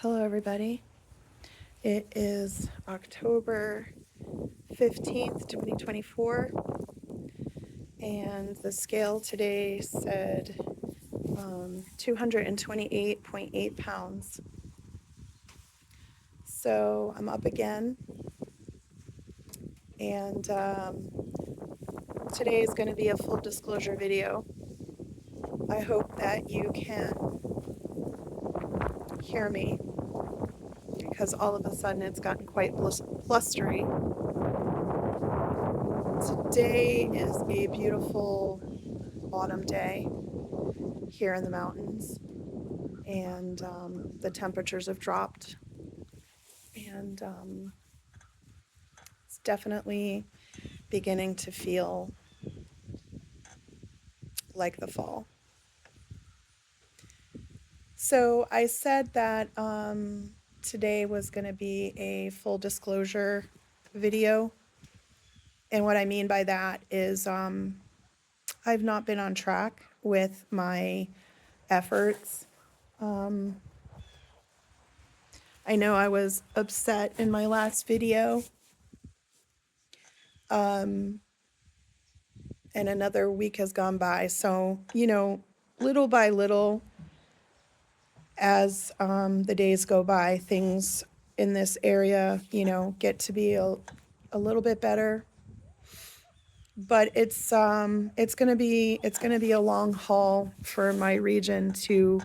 Hello, everybody. It is October 15th, 2024, and the scale today said 228.8 pounds. So I'm up again, and today is going to be a full disclosure video. I hope that you can hear me because all of a sudden it's gotten quite blustery. Today is a beautiful autumn day here in the mountains, and the temperatures have dropped, and it's definitely beginning to feel like the fall. So I said that today was going to be a full disclosure video, and what I mean by that is I've not been on track with my efforts. I know I was upset in my last video, and another week has gone by. So, little by little, as the days go by, things in this area, get to be a little bit better. But it's gonna be a long haul for my region to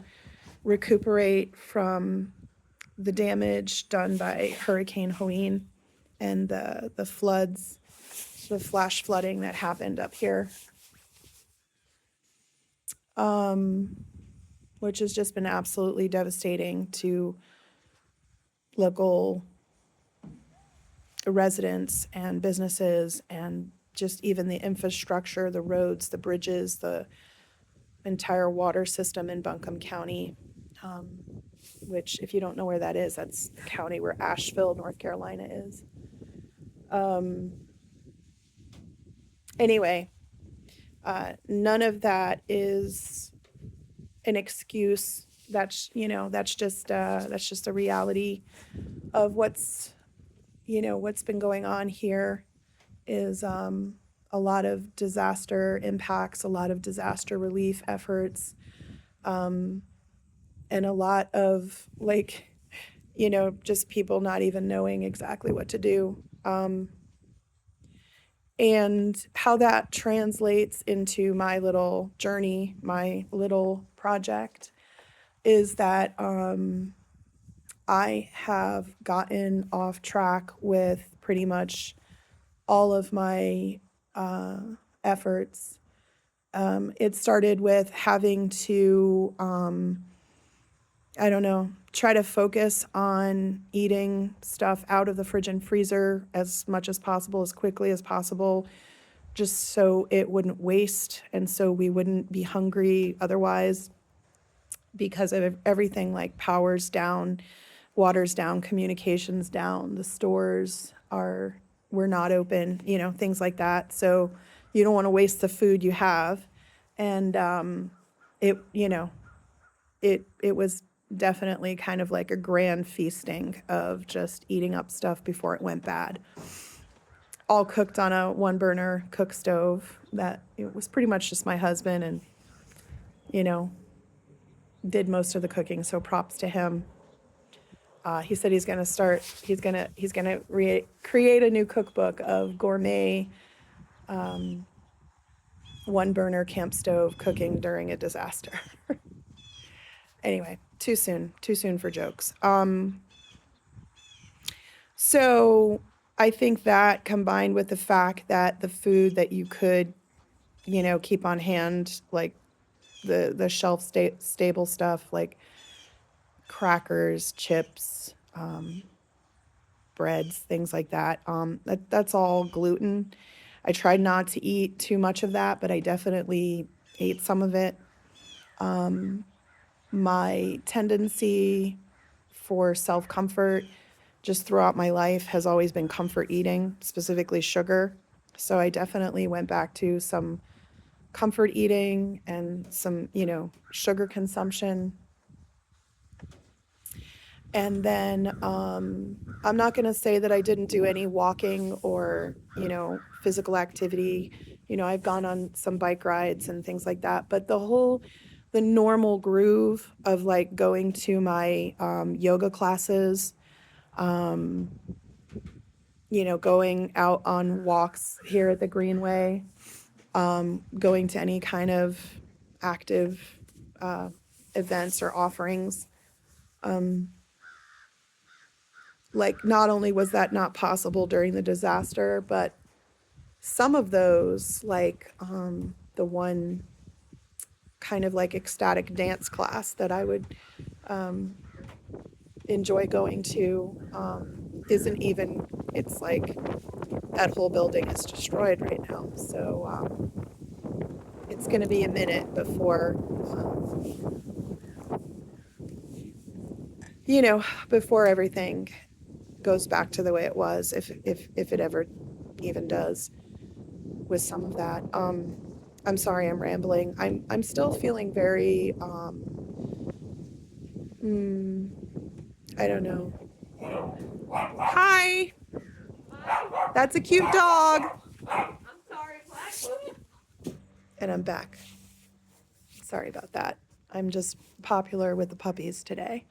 recuperate from the damage done by Hurricane Helene and the floods, the flash flooding that happened up here, which has just been absolutely devastating to local residents and businesses, and just even the infrastructure, the roads, the bridges, the entire water system in Buncombe County, which, if you don't know where that is, that's the county where Asheville, North Carolina is. Anyway, none of that is an excuse. That's just a reality of what's been going on here. Is a lot of disaster impacts, a lot of disaster relief efforts, and a lot of just people not even knowing exactly what to do. And how that translates into my little journey, my little project, is that I have gotten off track with pretty much all of my efforts. It started with having to, try to focus on eating stuff out of the fridge and freezer as much as possible, as quickly as possible, just so it wouldn't waste and so we wouldn't be hungry otherwise, because of everything like powers down, water's down, communications down, the stores were not open, things like that. So you don't want to waste the food you have. And it was definitely kind of like a grand feasting of just eating up stuff before it went bad. All cooked on a 1-burner cook stove that it was pretty much just my husband, and did most of the cooking, so props to him. He said he's going to create a new cookbook of gourmet 1-burner camp stove cooking during a disaster. Anyway, too soon for jokes. So I think that, combined with the fact that the food that you could, keep on hand, like the shelf stable stuff, like crackers, chips, breads, things like that. That's all gluten. I tried not to eat too much of that, but I definitely ate some of it. My tendency for self-comfort just throughout my life has always been comfort eating, specifically sugar. So I definitely went back to some comfort eating and some, sugar consumption. And then I'm not going to say that I didn't do any walking or, physical activity. I've gone on some bike rides and things like that. But the normal groove of like going to my yoga classes, going out on walks here at the Greenway, going to any kind of active events or offerings. Like, not only was that not possible during the disaster, but some of those, like the one kind of like ecstatic dance class that I would enjoy going to, isn't even, it's like that whole building is destroyed right now. So it's going to be a minute before, before everything goes back to the way it was, if it ever even does, with some of that. I'm sorry, I'm rambling. I'm still feeling very I don't know. Hi. That's a cute dog. I'm sorry, Blackwood. And I'm back. Sorry about that. I'm just popular with the puppies today.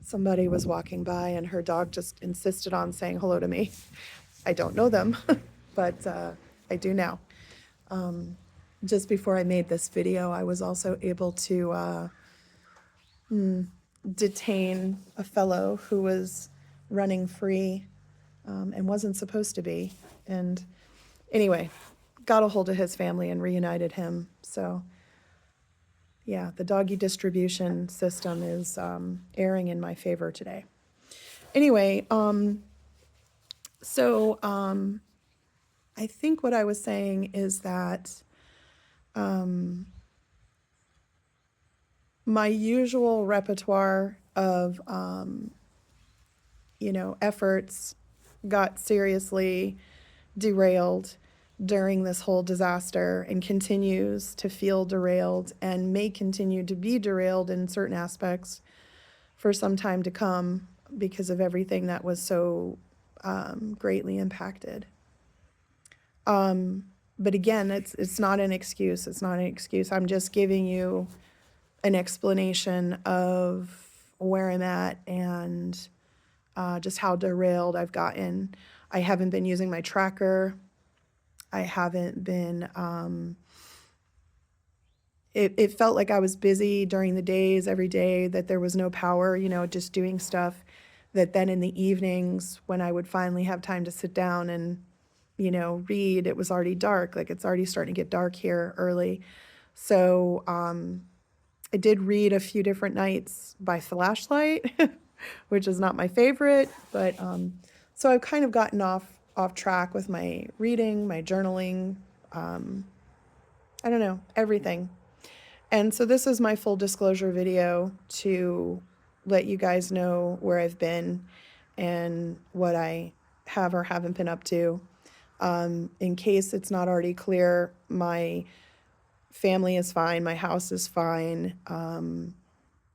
Somebody was walking by and her dog just insisted on saying hello to me. I don't know them, but I do now. Just before I made this video, I was also able to detain a fellow who was running free and wasn't supposed to be. And anyway, got a hold of his family and reunited him. So yeah, the doggy distribution system is erring in my favor today. Anyway, so I think what I was saying is that my usual repertoire of, efforts got seriously derailed during this whole disaster and continues to feel derailed and may continue to be derailed in certain aspects for some time to come because of everything that was so greatly impacted. But again, it's not an excuse. It's not an excuse. I'm just giving you an explanation of where I'm at and just how derailed I've gotten. I haven't been using my tracker. I haven't been, it felt like I was busy during the days, every day that there was no power, just doing stuff, that then in the evenings when I would finally have time to sit down and, read, it was already dark. Like, it's already starting to get dark here early. So I did read a few different nights by flashlight, which is not my favorite, but so I've kind of gotten off track with my reading, my journaling, I don't know, everything. And so this is my full disclosure video to let you guys know where I've been and what I have or haven't been up to. In case it's not already clear, my family is fine, my house is fine.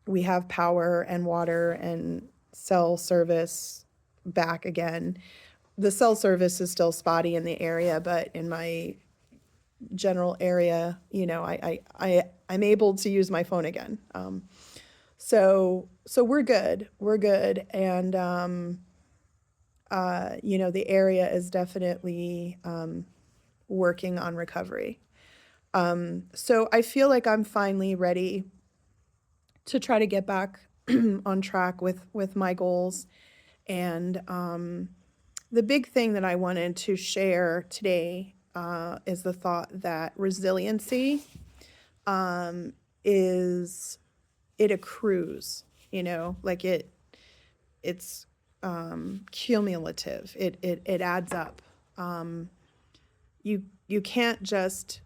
We have power and water and cell service back again. The cell service is still spotty in the area, but in my general area, I'm able to use my phone again. So we're good. We're good. And, the area is definitely working on recovery. So I feel like I'm finally ready to try to get back on track with my goals. And the big thing that I wanted to share today is the thought that resiliency is, it accrues, like it's cumulative. It adds up. You can't just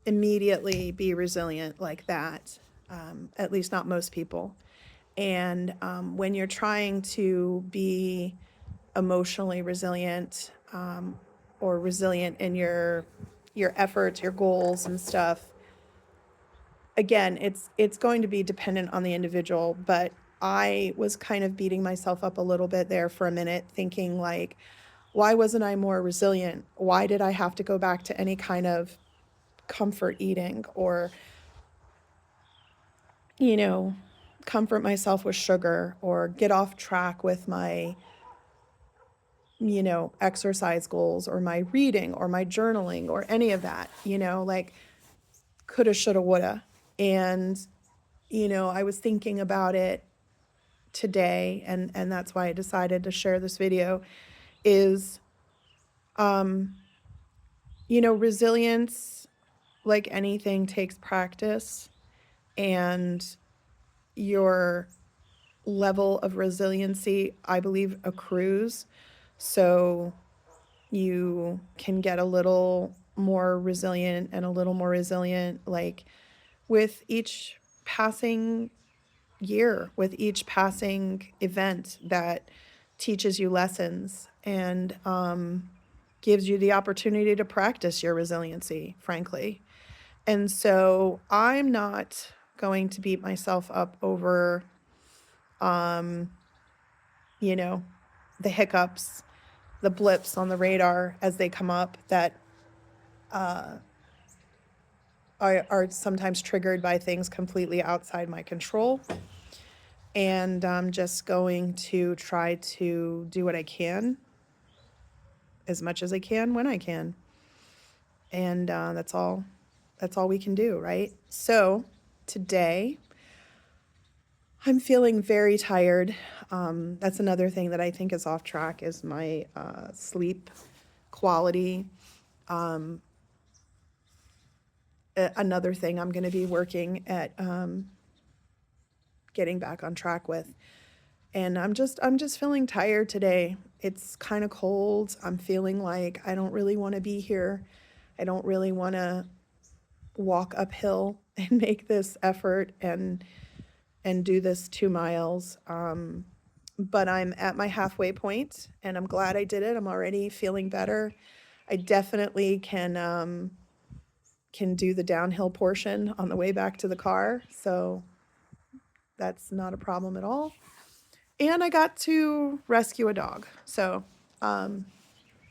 immediately be resilient like that, at least not most people. And when you're trying to be emotionally resilient, or resilient in your efforts, your goals and stuff, again, it's going to be dependent on the individual, but I was kind of beating myself up a little bit there for a minute, thinking like, why wasn't I more resilient? Why did I have to go back to any kind of comfort eating or, you know, comfort myself with sugar or get off track with my, exercise goals or my reading or my journaling or any of that, like coulda, shoulda, woulda. And, I was thinking about it today, and that's why I decided to share this video is, resilience, like anything, takes practice, and your level of resiliency, I believe, accrues. So you can get a little more resilient and a little more resilient, like with each passing year, with each passing event that teaches you lessons and gives you the opportunity to practice your resiliency, frankly. And so I'm not going to beat myself up over, you know, the hiccups, the blips on the radar as they come up that are sometimes triggered by things completely outside my control. And I'm just going to try to do what I can, as much as I can, when I can. And that's all we can do, right? So today I'm feeling very tired. That's another thing that I think is off track is my sleep quality. Another thing I'm going to be working at getting back on track with. And I'm just feeling tired today. It's kind of cold. I'm feeling like I don't really want to be here. I don't really want to walk uphill and make this effort and do this 2 miles. But I'm at my halfway point, and I'm glad I did it. I'm already feeling better. I definitely can do the downhill portion on the way back to the car, so that's not a problem at all. And I got to rescue a dog, so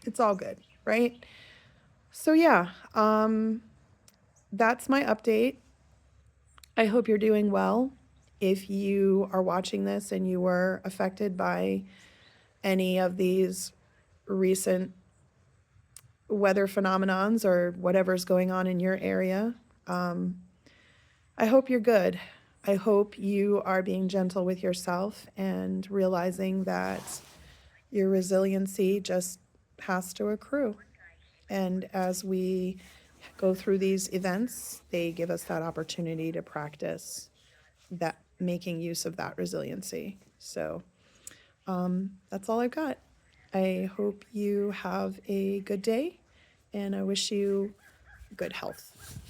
it's all good, right? So yeah, that's my update. I hope you're doing well. If you are watching this and you were affected by any of these recent weather phenomenons or whatever's going on in your area, I hope you're good. I hope you are being gentle with yourself and realizing that your resiliency just has to accrue. And as we go through these events, they give us that opportunity to practice that, making use of that resiliency. So that's all I've got. I hope you have a good day, and I wish you good health.